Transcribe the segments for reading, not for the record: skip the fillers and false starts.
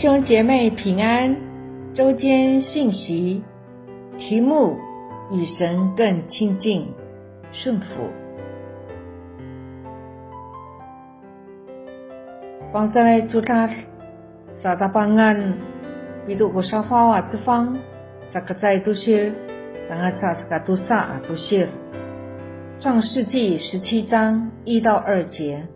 兄姐妹平安，周间信息题目：与神更亲近，顺服。Bangsa sudah satapangan bidu kusafawa zifang sakazai dusir dangasa sakatusa dusir。创世纪17章1到2节。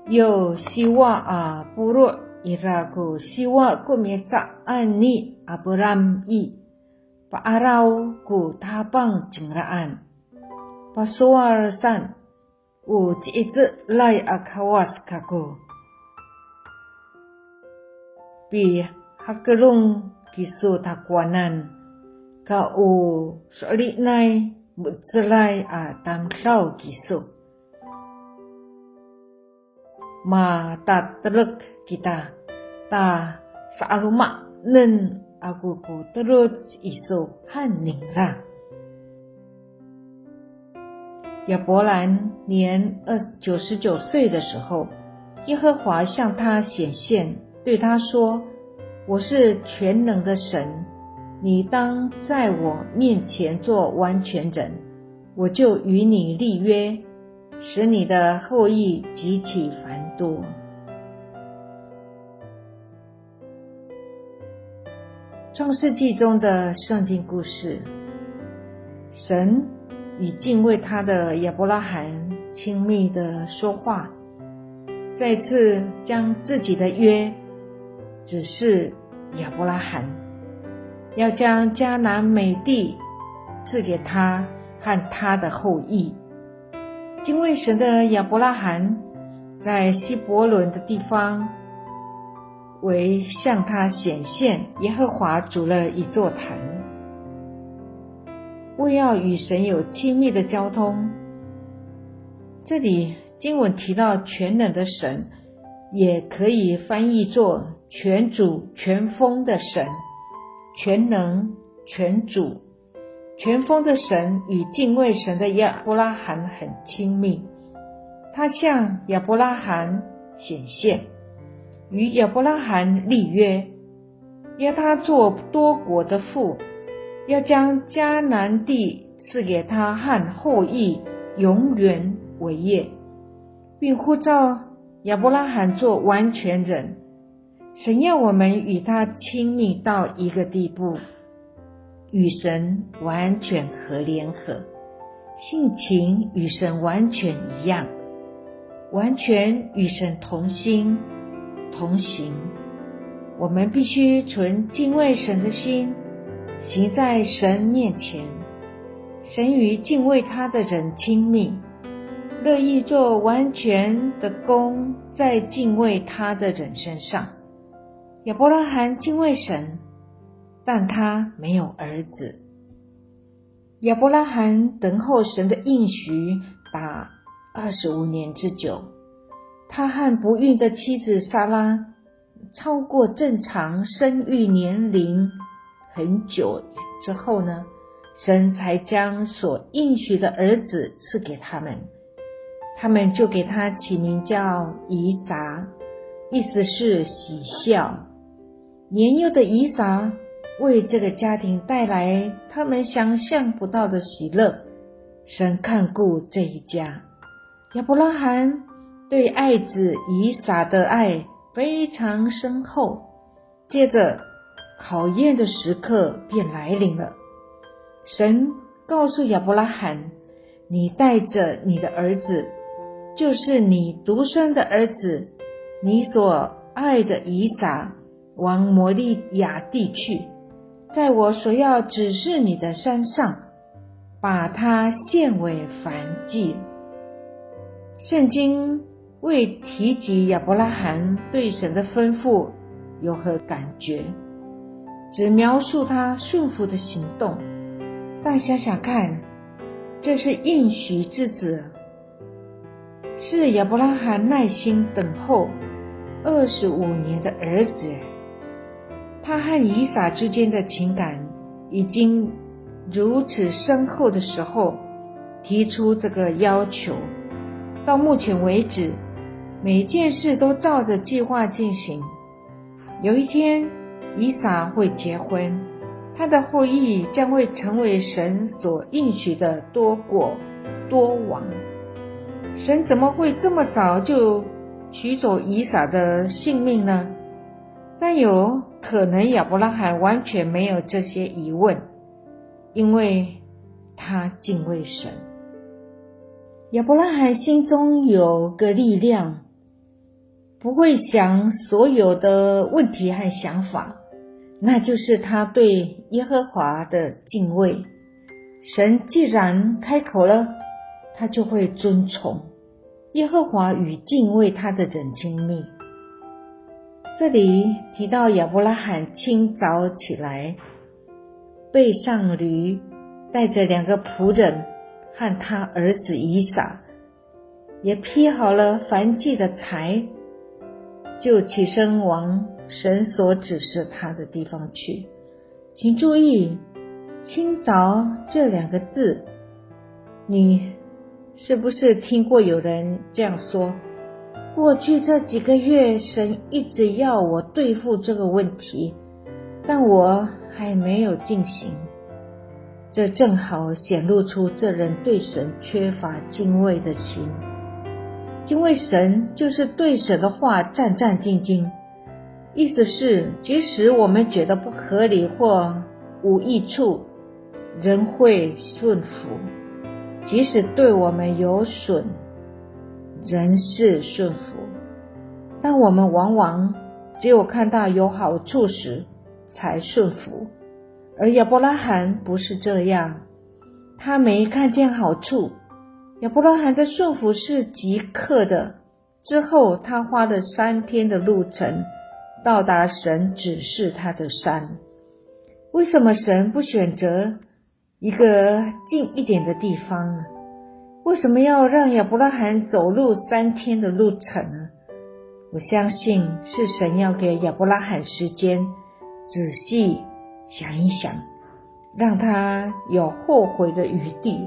Yo siwa puro iraku siwa kumetsaan ni Abraham i paarau ku tabang jengraan pasuar san u jiiz lai akawas kaku bi hakelung kisu takwanan ka u soli nai mutselai tamsau kisu ma ta teruk kita ta sa'aluma nen aku ku terus isu hanning ra。亚伯兰年99岁的时候，耶和华向他显现，对他说：我是全能的神，你当在我面前做完全人，我就与你立约，使你的后裔极其繁多。创世纪中的圣经故事，神与敬畏他的亚伯拉罕亲密的说话，再次将自己的约指示亚伯拉罕，要将迦南美地赐给他和他的后裔。敬畏神的亚伯拉罕在希伯伦的地方为向他显现，耶和华筑了一座坛，为要与神有亲密的交通。这里经文提到全能的神，也可以翻译作全主全丰的神，全能全主全丰的神与敬畏神的亚伯拉罕很亲密。他向亚伯拉罕显现，与亚伯拉罕立约，要他做多国的父，要将迦南地赐给他和后裔永远为业，并呼召亚伯拉罕做完全人。神要我们与他亲密到一个地步，与神完全合联合，性情与神完全一样，完全与神同心同行。我们必须存敬畏神的心，行在神面前。神与敬畏他的人亲密，乐意做完全的工在敬畏他的人身上。亚伯拉罕敬畏神，但他没有儿子。亚伯拉罕等候神的应许达25年之久，他和不孕的妻子撒拉超过正常生育年龄很久之后呢，神才将所应许的儿子赐给他们，他们就给他起名叫以撒，意思是喜笑。年幼的以撒为这个家庭带来他们想象不到的喜乐。神看顾这一家，亚伯拉罕对爱子以撒的爱非常深厚。接着考验的时刻便来临了，神告诉亚伯拉罕，你带着你的儿子，就是你独生的儿子，你所爱的以撒，往摩利亚地去，在我所要指示你的山上，把他献为燔祭。圣经未提及亚伯拉罕对神的吩咐有何感觉，只描述他顺服的行动。但想想看，这是应许之子，是亚伯拉罕耐心等候25年的儿子。他和以撒之间的情感已经如此深厚的时候，提出这个要求。到目前为止，每件事都照着计划进行。有一天，以撒会结婚，他的后裔将会成为神所应许的多国多王。神怎么会这么早就取走以撒的性命呢？但有可能亚伯拉罕完全没有这些疑问，因为他敬畏神。亚伯拉罕心中有个力量，不会想所有的问题和想法，那就是他对耶和华的敬畏。神既然开口了，他就会遵从。耶和华与敬畏他的人亲密。这里提到亚伯拉罕清早起来，背上驴，带着2个仆人和他儿子以撒，也劈好了燔祭的柴，就起身往神所指示他的地方去。请注意清早这2个字，你是不是听过有人这样说，过去这几个月神一直要我对付这个问题，但我还没有进行。这正好显露出这人对神缺乏敬畏的心。敬畏神就是对神的话战战兢兢，意思是即使我们觉得不合理或无益处，仍会顺服；即使对我们有损，仍是顺服。但我们往往只有看到有好处时才顺服，而亚伯拉罕不是这样，他没看见好处。亚伯拉罕的顺服是即刻的，之后他花了3天的路程到达神指示他的山。为什么神不选择一个近一点的地方呢？为什么要让亚伯拉罕走路3天的路程呢？我相信是神要给亚伯拉罕时间仔细想一想，让他有后悔的余地。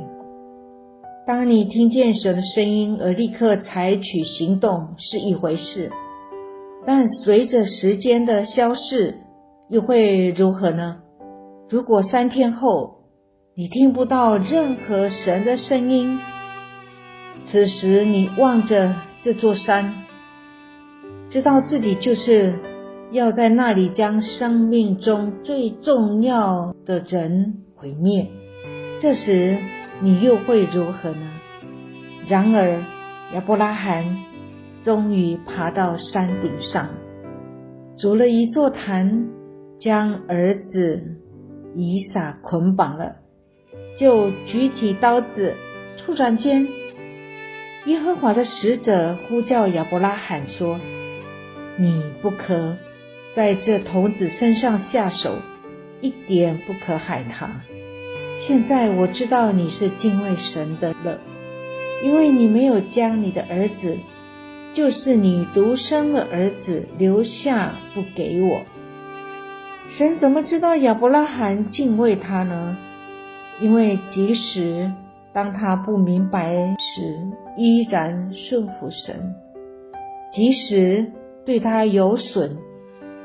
当你听见神的声音而立刻采取行动是一回事，但随着时间的消逝又会如何呢？如果3天后你听不到任何神的声音，此时你望着这座山，知道自己就是要在那里将生命中最重要的人毁灭，这时你又会如何呢？然而亚伯拉罕终于爬到山顶上，筑了一座坛，将儿子以撒捆绑了，就举起刀子。突然间，耶和华的使者呼叫亚伯拉罕说，你不可在这童子身上下手，一点不可害他。现在我知道你是敬畏神的了，因为你没有将你的儿子，就是你独生的儿子留下不给我。神怎么知道亚伯拉罕敬畏他呢？因为即使当他不明白时，依然顺服神，即使对他有损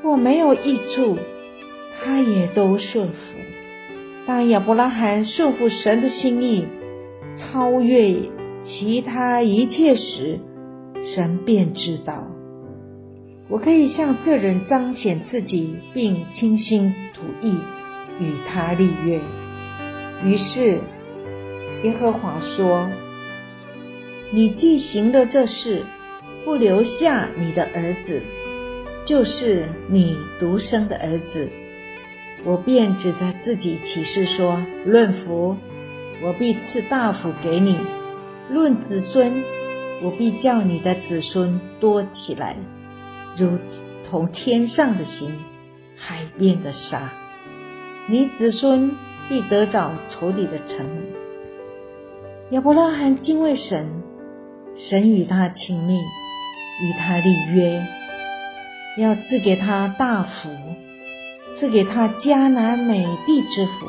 或没有益处，他也都顺服。当亚伯拉罕顺服神的心意，超越其他一切时，神便知道，我可以向这人彰显自己，并倾心吐意与他立约。于是耶和华说，你既行了这事，不留下你的儿子，就是你独生的儿子，我便指着自己起誓说，论福，我必赐大福给你；论子孙，我必叫你的子孙多起来，如同天上的星，海边的沙。你子孙必得着仇敌的城。亚伯拉罕敬畏神，神与他亲密，与他立约，要赐给他大福，赐给他迦南美地之福，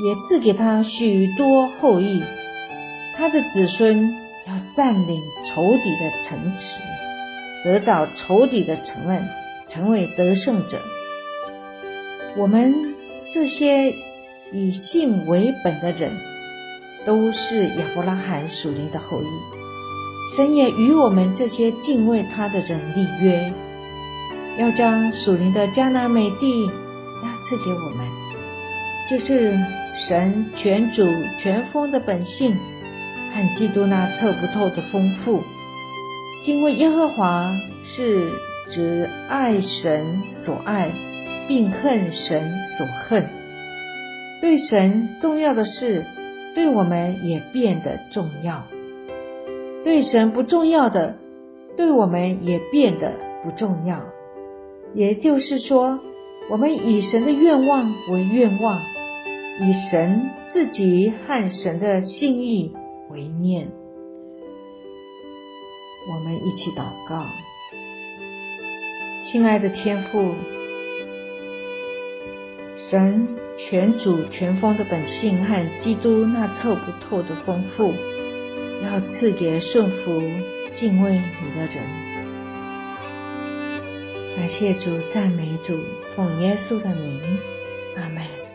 也赐给他许多后裔。他的子孙要占领仇敌的城池。得着仇敌的承认，成为得胜者。我们这些以信为本的人，都是亚伯拉罕属灵的后裔。神也与我们这些敬畏他的人立约，要将属灵的迦南美地要赐给我们，就是神全主全丰的本性和基督那测不透的丰富。敬畏耶和华是指爱神所爱，并恨神所恨。对神重要的事，对我们也变得重要；对神不重要的，对我们也变得不重要。也就是说，我们以神的愿望为愿望，以神自己和神的心意为念。我们一起祷告。亲爱的天父，神全主全丰的本性和基督那测不透的丰富，要赐给顺服敬畏你的人。感谢主，赞美主，奉耶稣的名，阿们。